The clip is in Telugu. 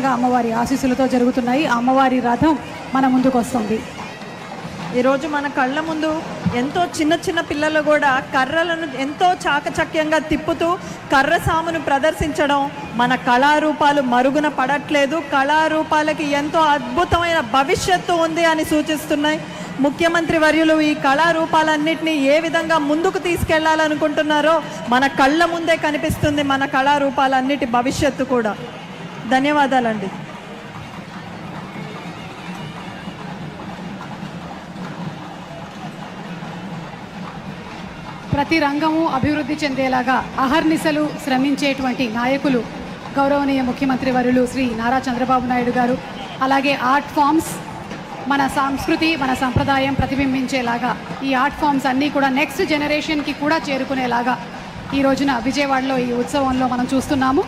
విశేషంగా అమ్మవారి ఆశీస్సులతో జరుగుతున్నాయి. అమ్మవారి రథం మన ముందుకు వస్తుంది. ఈరోజు మన కళ్ళ ముందు ఎంతో చిన్న చిన్న పిల్లలు కూడా కర్రలను ఎంతో చాకచక్యంగా తిప్పుతూ కర్ర సామును ప్రదర్శించడం మన కళారూపాలు మరుగున పడట్లేదు. కళారూపాలకి ఎంతో అద్భుతమైన భవిష్యత్తు ఉంది అని సూచిస్తున్నాయి. ముఖ్యమంత్రి వర్యులు ఈ కళారూపాలన్నింటినీ ఏ విధంగా ముందుకు తీసుకెళ్లాలనుకుంటున్నారో మన కళ్ళ ముందే కనిపిస్తుంది. మన కళారూపాలన్నిటి భవిష్యత్తు కూడా. ధన్యవాదాలండి. ప్రతి రంగము అభివృద్ధి చెందేలాగా అహర్నిశలు శ్రమించేటువంటి నాయకులు గౌరవనీయ ముఖ్యమంత్రి వర్యులు శ్రీ నారా చంద్రబాబు నాయుడు గారు. అలాగే ఆర్ట్ ఫామ్స్ మన సంస్కృతి మన సంప్రదాయం ప్రతిబింబించేలాగా ఈ ఆర్ట్ ఫామ్స్ అన్నీ కూడా నెక్స్ట్ జనరేషన్కి కూడా చేరుకునేలాగా ఈ రోజున విజయవాడలో ఈ ఉత్సవంలో మనం చూస్తున్నాము.